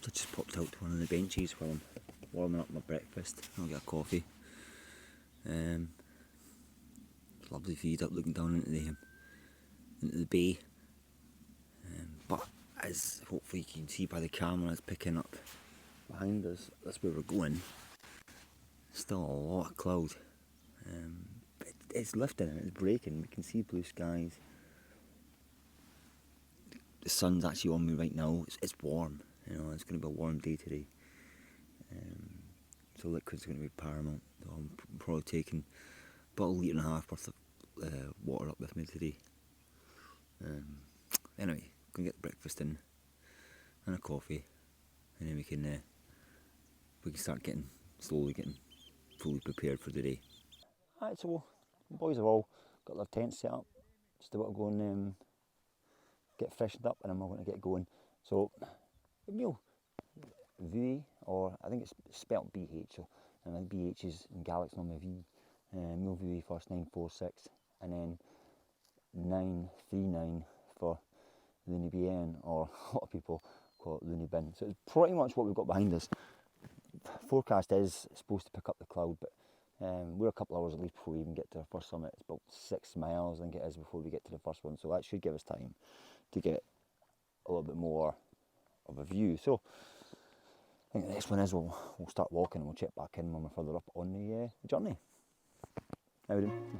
I just popped out to one of the benches while I'm warming up my breakfast. I'll get a coffee. Lovely view up looking down into the bay. But as hopefully you can see by the camera, it's picking up behind us. That's where we're going. Still a lot of cloud. It's lifting and it's breaking. We can see blue skies. The sun's actually on me right now. It's warm. You know, it's going to be a warm day today. So liquid's going to be paramount. So I'm probably taking about 1.5 litres worth of water up with me today. Anyway, gonna get breakfast in and a coffee, and then we can start slowly getting fully prepared for the day. Alright, so the boys have all got their tents set up. Just about to go and get freshened up, and I'm all going to get going. So Meall Buidhe, or I think it's spelt BH, so and then BH is in Gaelic's normally V. Meall Buidhe first, 946, and then 939 for Looney BN, or a lot of people call it Looney Bin. So it's pretty much what we've got behind us. Forecast is supposed to pick up the cloud, but we're a couple hours at least before we even get to our first summit. It's about 6 miles, I think it is, before we get to the first one, so that should give us time to get a little bit more of a view. So I think the next one is we'll start walking, and we'll check back in when we're further up on the journey. How are we doing?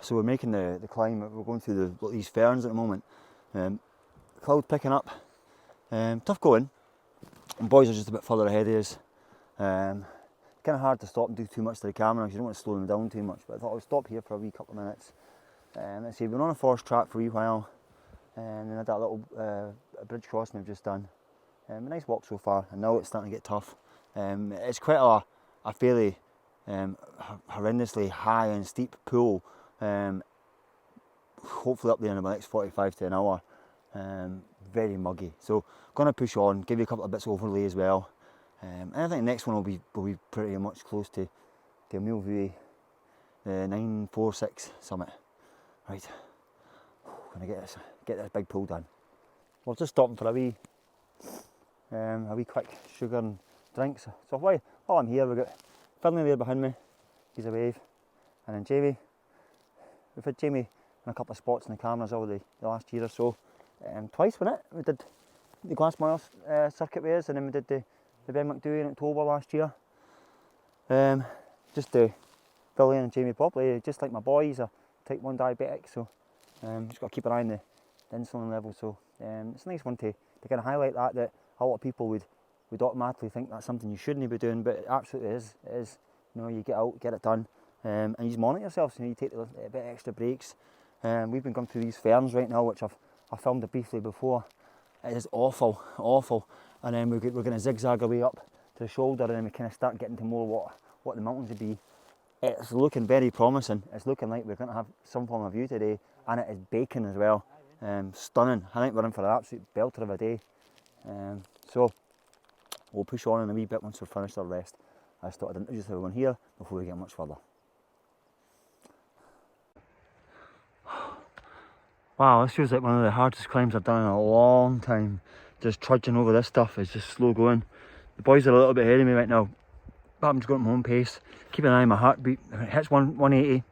So we're making the climb. We're going through these ferns at the moment. Cloud picking up. Tough going. And boys are just a bit further ahead of us. Kind of hard to stop and do too much to the camera because you don't want to slow them down too much. But I thought I would stop here for a wee couple of minutes. Let's see, we've been on a forest track for a wee while. And then had that little bridge crossing we've just done. A nice walk so far, and now it's starting to get tough. It's quite a fairly horrendously high and steep pool. Hopefully up there in about the next 45 to an hour. Very muggy, so going to push on, give you a couple of bits of overlay as well. And I think the next one will be pretty much close to Meall Buidhe, the 946 summit. Right, gonna get this big pull done. We're just stopping for a wee quick sugar and drinks. So while I'm here, we've got Finlay there behind me, he's a wave, and then Jamie. We've had Jamie in a couple of spots in the cameras over the last year or so. Twice, wasn't it? We did the Glassmire circuit with us, and then we did the Ben McDough in October last year. Just to fill in and Jamie properly, just like my boy, he's a type 1 diabetic, so just got to keep an eye on the insulin level. So it's a nice one to kind of highlight that a lot of people would automatically think that's something you shouldn't be doing, but it absolutely is. It is. You know, you get out, get it done, and you monitor yourself. So you take a bit extra breaks. We've been going through these ferns right now, which I filmed it briefly before. It is awful. And then we're going to zigzag our way up to the shoulder, and then we kind of start getting to more what the mountains would be. It's looking very promising. It's looking like we're going to have some form of view today, and it is baking as well. Stunning. I think we're in for an absolute belter of a day. So we'll push on in a wee bit once we've finished our rest. I just thought I'd introduce everyone here before we get much further. Wow, this feels like one of the hardest climbs I've done in a long time. Just trudging over this stuff is just slow going. The boys are a little bit ahead of me right now, but I'm just going at my own pace. Keep an eye on my heartbeat. If it hits 180,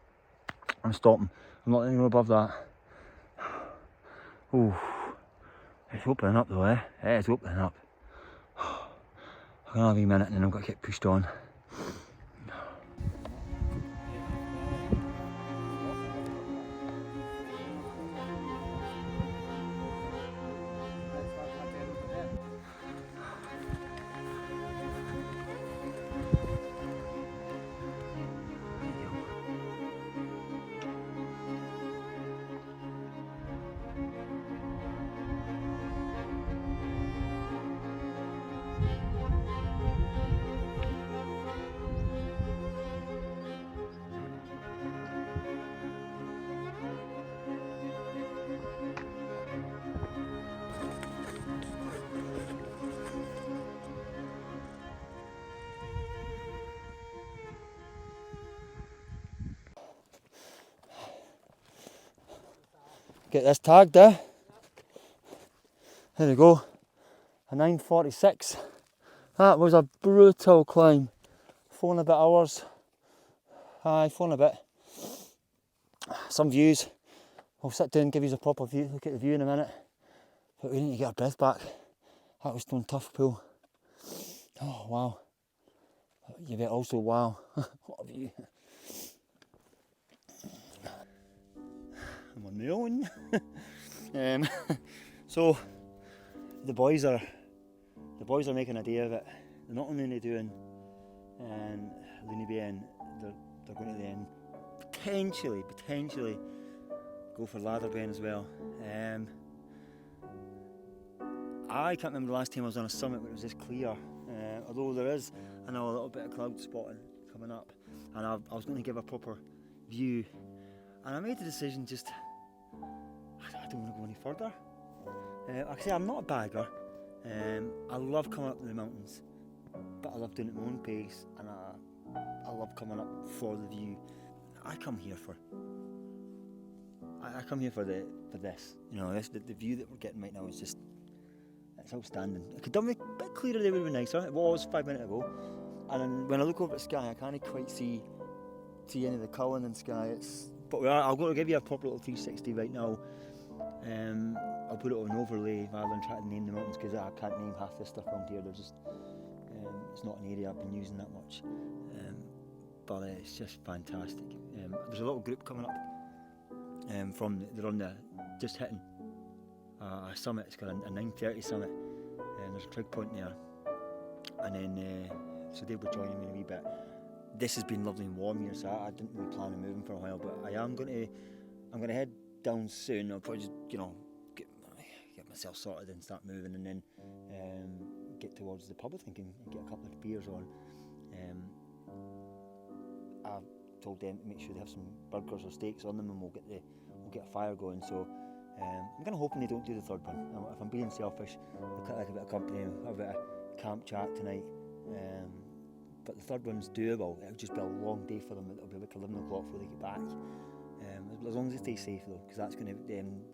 I'm stopping. I'm not letting go above that. Ooh, it's opening up though, eh? It is opening up. I'm gonna have a minute and then I've got to get pushed on. Get this tagged there. There we go. A 9:46. That was a brutal climb. 4 and a bit hours. Aye, 4 and a bit. Some views. I'll sit down and give you a proper view. Look at the view in a minute. But we need to get our breath back. That was stone tough pull. Oh wow. You bet also wow. What a view. I'm on my own. So the boys are making a day of it. They're not only doing Looney Bay, they're going to then potentially go for Ladder Bay as well. I can't remember the last time I was on a summit where it was this clear. Although there is, I know, a little bit of cloud spotting coming up, and I was going to give a proper view, and I made the decision just I don't want to go any further. Like I say, I'm not a bagger. I love coming up to the mountains, but I love doing it at my own pace, and I love coming up for the view. I come here for this. You know, the view that we're getting right now is just, it's outstanding. It could have been a bit clearer, they would have been nicer. It was 5 minutes ago, and then when I look over at the sky, I can't quite see any of the colour in the sky. But I'm going to give you a proper little 360 right now. I'll put it on overlay rather than try to name the mountains, because I can't name half this stuff around here. They're just, it's not an area I've been using that much. But it's just fantastic. There's a little group coming up they're on the, just hitting a summit. It's got a 9:30 summit, and there's a trig point there, and then so they'll be joining me in a wee bit. This has been lovely and warm here, so I didn't really plan on moving for a while, but I'm going to head down soon. I'll probably just, you know, get myself sorted and start moving, and then get towards the pub, I think, and get a couple of beers on. I've told them to make sure they have some burgers or steaks on them, and we'll get a fire going. So I'm kind of hoping they don't do the third one. If I'm being selfish, we'll cut like a bit of company, have a bit of camp chat tonight. But the third one's doable. It'll just be a long day for them. It'll be like 11 o'clock before they get back. As long as they stay safe though, because that's going to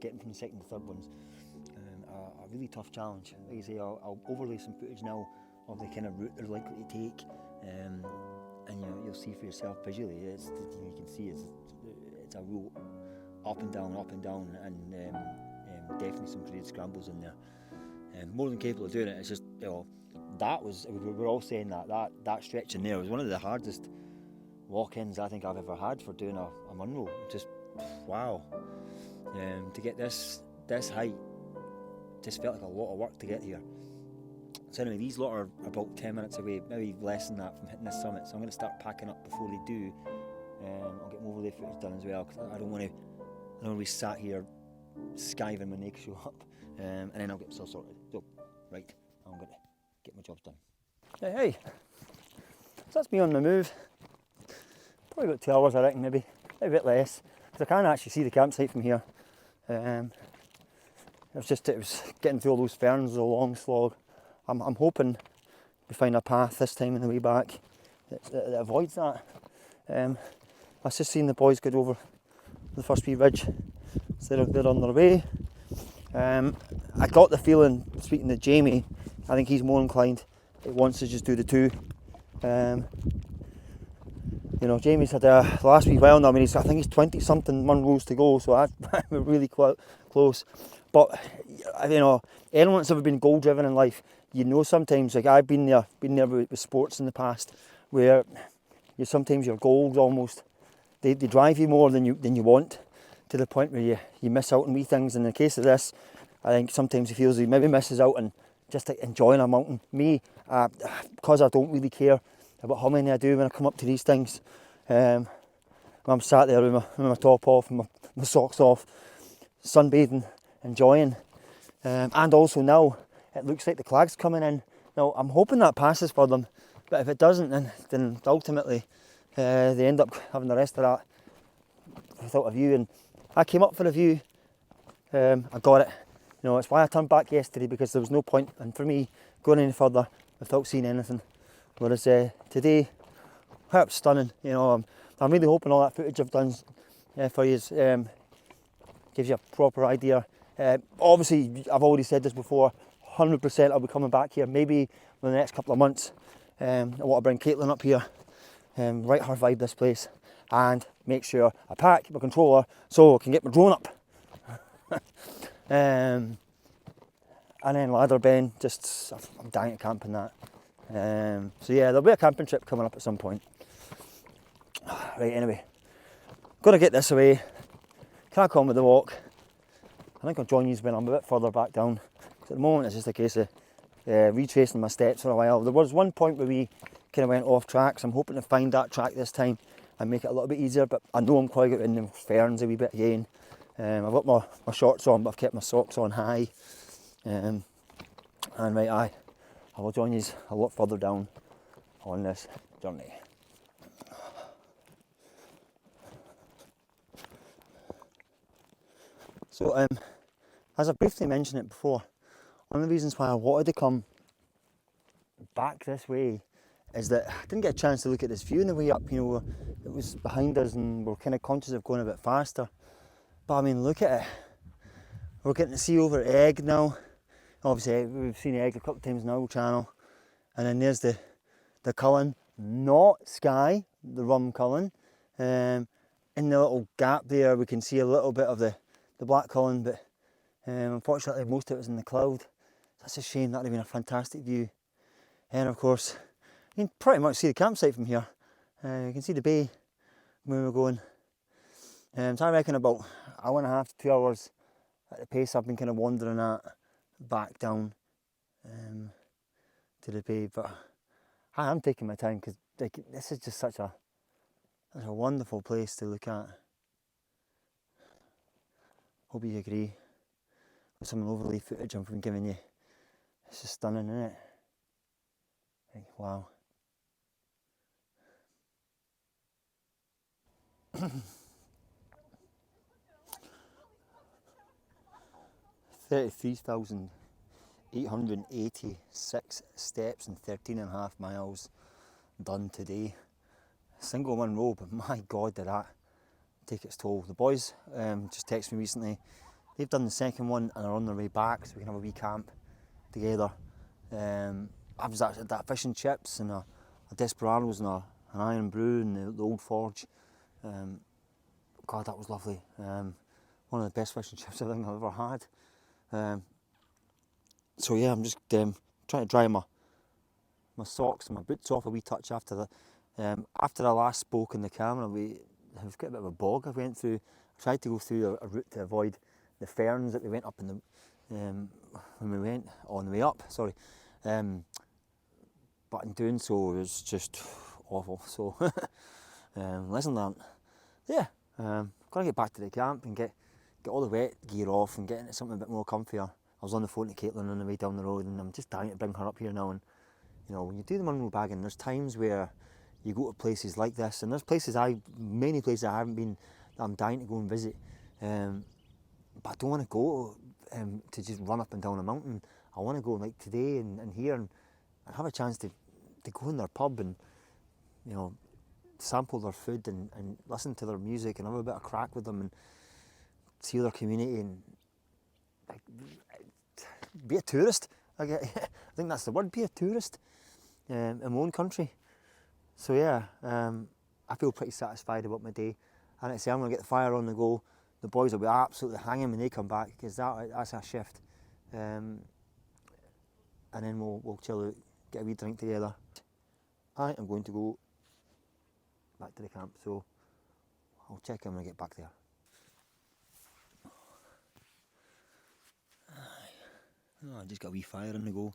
get them from the second to third ones. A really tough challenge. Like I say, I'll overlay some footage now of the kind of route they're likely to take, and you'll see for yourself visually. You can see it's a real up and down, and definitely some great scrambles in there. More than capable of doing it. It's just, you know, we're all saying that stretch in there was one of the hardest walk-ins I think I've ever had for doing a Munro. Just wow. To get this height just felt like a lot of work to get here. So anyway, these lot are about 10 minutes away, maybe less than that, from hitting this summit, so I'm going to start packing up before they do. I'll get more overlay footage done as well, because I don't want to be sat here skiving when they show up, and then I'll get myself sorted. So, right, I'm going to get my jobs done. Hey, so that's me on the move. Probably about 2 hours, I reckon, maybe a bit less, because I can't actually see the campsite from here. It was getting through all those ferns, a long slog. I'm hoping we find a path this time on the way back that avoids that. I've just seen the boys get over the first wee ridge, so they're on their way. I got the feeling, speaking to Jamie, I think he's more inclined, he wants to just do the two. You know, Jamie's had the last wee while now. I mean, I think he's 20 something rows to go, so we're really close. But you know, anyone that's ever been goal driven in life, you know, sometimes like I've been there with sports in the past, where sometimes your goals almost they drive you more than you want, to the point where you miss out on wee things. In the case of this, I think sometimes he feels he maybe misses out on just like enjoying a mountain. Me, because I don't really care about how many I do when I come up to these things. I'm sat there with my top off and my socks off, sunbathing, enjoying. And also now it looks like the clag's coming in. Now I'm hoping that passes for them, but if it doesn't, then ultimately they end up having the rest of that without a view. And I came up for a view, I got it. You know, it's why I turned back yesterday, because there was no point in for me going any further without seeing anything. Whereas today, it's stunning. You know, I'm really hoping all that footage I've done for you gives you a proper idea. Obviously, I've already said this before, 100% I'll be coming back here, maybe in the next couple of months. I want to bring Caitlin up here, write her vibe this place, and make sure I pack my controller so I can get my drone up. And then ladder bend, I'm dying to camp in that. So yeah, there'll be a camping trip coming up at some point. Right, anyway, gotta get this away, crack on with the walk. I think I'll join you when I'm a bit further back down. At the moment it's just a case of retracing my steps for a while. There was one point where we kind of went off track, so I'm hoping to find that track this time and make it a little bit easier, but I know I'm quite good in the ferns a wee bit again. I've got my shorts on, but I've kept my socks on high. And right, I will join you a lot further down on this journey. So, as I briefly mentioned it before, one of the reasons why I wanted to come back this way is that I didn't get a chance to look at this view on the way up. You know, it was behind us and we're kind of conscious of going a bit faster. But I mean, look at it. We're getting to see over Egg now. Obviously, we've seen Egg a couple of times on our channel. And then there's the Cullen, not Skye, the Rum Cullen. In the little gap there, we can see a little bit of the Black Cullen, but unfortunately, most of it was in the cloud. That's a shame. That would have been a fantastic view. And of course, you can pretty much see the campsite from here. You can see the bay where we're going. So I reckon about 1.5 to 2 hours at the pace I've been kind of wandering at back down to the bay. But I am taking my time, because this is just such a wonderful place to look at. Hope you agree with some overlay footage I've been giving you. It's just stunning, isn't it? Like, wow. $33,886 steps and 13.5 miles done today. Single one row, but my God, did that take its toll. The boys just texted me recently. They've done the second one and are on their way back, so we can have a wee camp together. I was at that fish and chips and a Desperados and an Iron Brew and the Old Forge. God, that was lovely. One of the best fish and chips I think I've ever had. So yeah, I'm just trying to dry my socks and my boots off a wee touch after I last spoke in the camera. We've got a bit of a bog I went through. I tried to go through a route to avoid the ferns that we went up in the when we went on the way up. Sorry, but in doing so it was just awful. So lesson learned. Yeah, gotta get back to the camp and get all the wet gear off and get into something a bit more comfier. I was on the phone to Caitlin on the way down the road, and I'm just dying to bring her up here now. And you know, when you do the Munro bagging, there's times where you go to places like this, and there's many places I haven't been that I'm dying to go and visit. But I don't want to go to just run up and down a mountain. I want to go like today and here and have a chance to go in their pub and, you know, sample their food and listen to their music and have a bit of crack with them and see their community and like, be a tourist. I think that's the word, be a tourist in my own country. So yeah, I feel pretty satisfied about my day. And I say I'm going to get the fire on the go. The boys will be absolutely hanging when they come back, because that's our shift. And then we'll chill out, get a wee drink together. I am going to go back to the camp, so I'll check in when I get back there. Oh, I just got a wee fire on the go.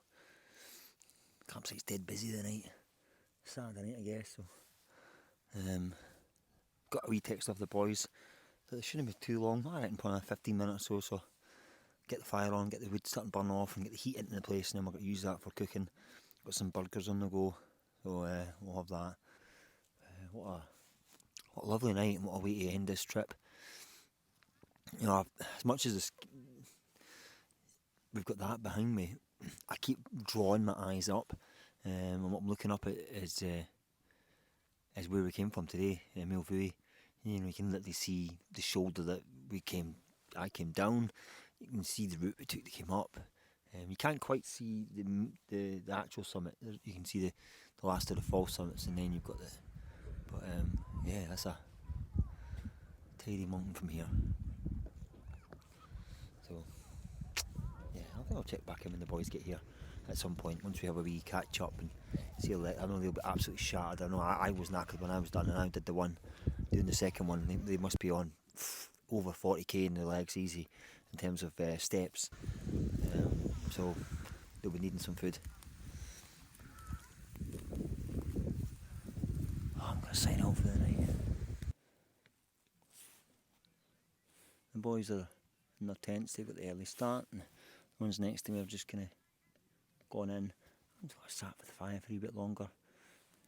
Campsite's dead busy tonight. Saturday night, I guess. So, got a wee text off the boys that it shouldn't be too long. I reckon probably 15 minutes or so. Get the fire on, get the wood starting to burn off, and get the heat into the place, and then we're going to use that for cooking. Got some burgers on the go, so we'll have that. What a lovely night, and what a way to end this trip. You know, as much as we've got that behind me, I keep drawing my eyes up, and what I'm looking up at is where we came from today, Meall Buidhe. You know, you can literally see the shoulder that I came down. You can see the route we took that came up. You can't quite see the actual summit. You can see the last of the false summits, and then you've got but yeah, that's a tidy mountain from here. So yeah, I think I'll check back in when the boys get here at some point, once we have a wee catch up and see. I know they'll be absolutely shattered. I know I was knackered when I was done, and I did the one, doing the second one. They must be on over 40k in their legs easy in terms of steps. So they'll be needing some food. I'm going to sign out for the night. The boys are in their tents. They've got the early start, and the ones next to me have just kind of gone in. I'm just going to sat with the fire for a bit longer.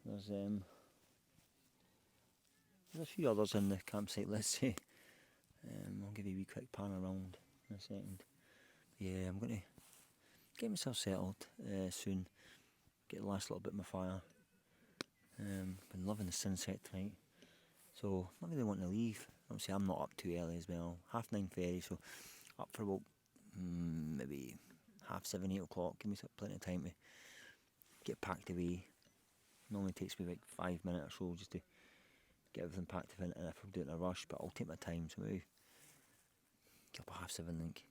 There's a few others in the campsite, let's say. I'll give you a wee quick pan around in a second. Yeah, I'm going to get myself settled soon. Get the last little bit of my fire. Been loving the sunset tonight, so not really wanting to leave. Obviously I'm not up too early as well. 9:30 ferry, so up for about maybe 7:30, 8 o'clock. Give me plenty of time to get packed away. Normally takes me like 5 minutes or so just to get everything packed in, and if I'm doing a rush, but I'll take my time, so maybe get up at 7:30, I think.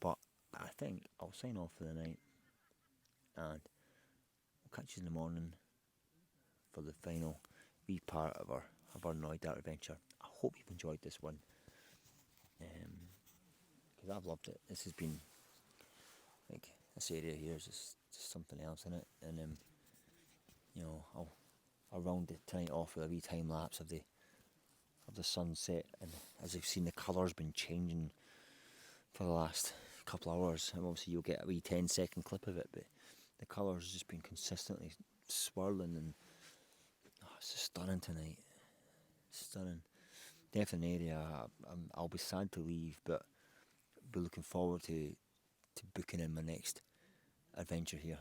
But I think I'll sign off for the night, and we'll catch you in the morning for the final wee part of our Knoydart adventure. I hope you've enjoyed this one, because I've loved it. This has been, like, this area here is just something else in it, and you know, I'll round the tonight off with a wee time lapse of the sunset, and as you've seen, the colour's been changing for the last couple of hours, and obviously you'll get a wee 10-second clip of it, but the colour's just been consistently swirling, and it's just stunning tonight. Stunning. Definitely an area I'll be sad to leave, but be looking forward to booking in my next adventure here.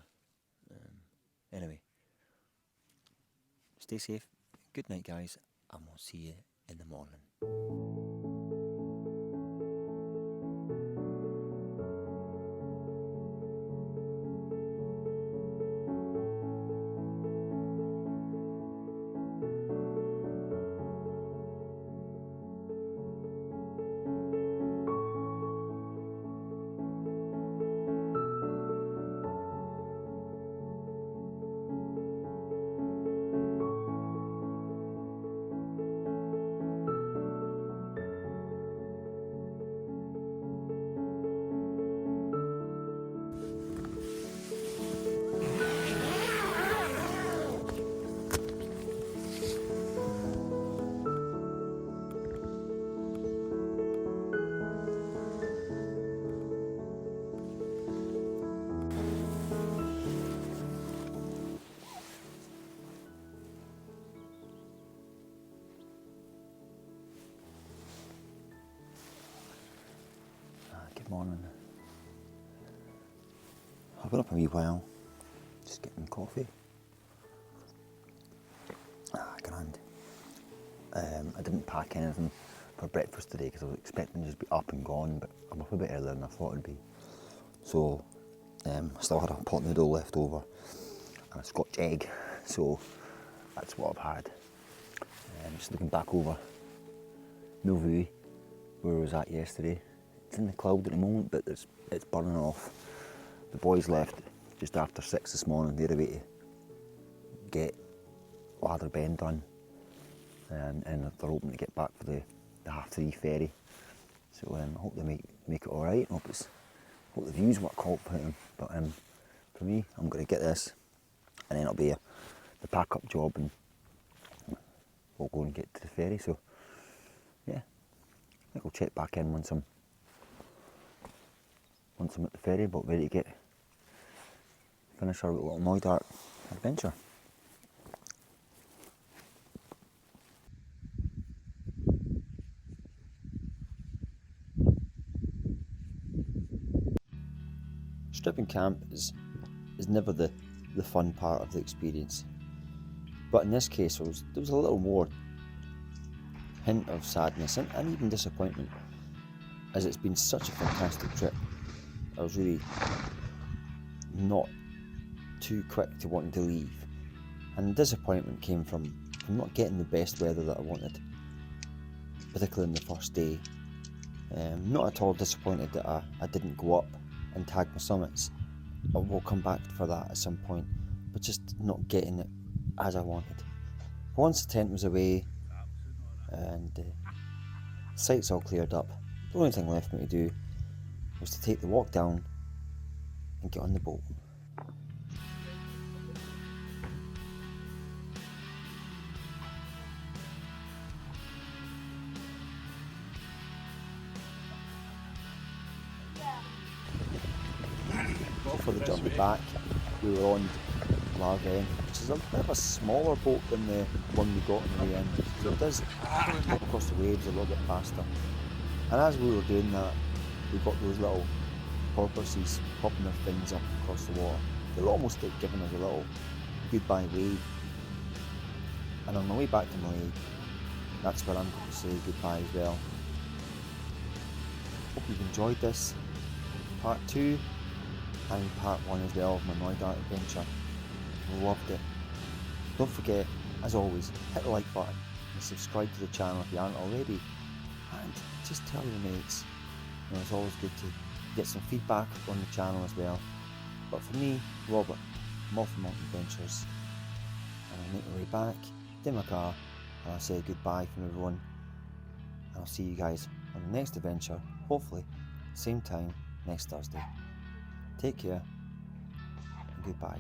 Anyway, stay safe. Good night, guys, and we'll see you in the morning. Good morning. I've been up a wee while, just getting coffee. Grand. I didn't pack anything for breakfast today because I was expecting to just be up and gone, but I'm up a bit earlier than I thought it'd be. So I still had a pot noodle left over and a Scotch egg, so that's what I've had. Just looking back over Meall Buidhe, where I was at yesterday. It's in the cloud at the moment, but it's burning off. The boys left just after 6 this morning. They're away to get Ladder Bend done, and they're hoping to get back for the 3:30 ferry. So I hope they make it all right. Hope the views what I call for them. But for me, I'm going to get this, and then it'll be the pack up job, and we'll go and get to the ferry. So yeah, I think I'll check back in once I'm at the ferry, but ready to finish our little Knoydart adventure. Stripping camp is never the fun part of the experience, but in this case there was a little more hint of sadness and even disappointment, as it's been such a fantastic trip. I was really not too quick to wanting to leave, and the disappointment came from not getting the best weather that I wanted, particularly on the first day. Not at all disappointed that I didn't go up and tag my summits. We'll come back for that at some point, but just not getting it as I wanted. Once the tent was away and the sights all cleared up, the only thing left me to do was to take the walk down and get on the boat. For the journey back, we were on Larvain, which is a bit of a smaller boat than the one we got on the way in, so it does go across the waves a little bit faster. And as we were doing that, we got those little porpoises popping their fins up across the water. They were almost like giving us a little goodbye wave. And on my way back to Malay, that's where I'm going to say goodbye as well. Hope you've enjoyed this part 2 and part 1 as well of my Knoydart adventure. Loved it. Don't forget, as always, hit the like button and subscribe to the channel if you aren't already, and just tell your mates. It's always good to get some feedback on the channel as well. But for me, Robert, Moffat Mountain Adventures, and I'll make my way back to my car, and I'll say goodbye from everyone, and I'll see you guys on the next adventure, hopefully same time next Thursday. Take care and goodbye.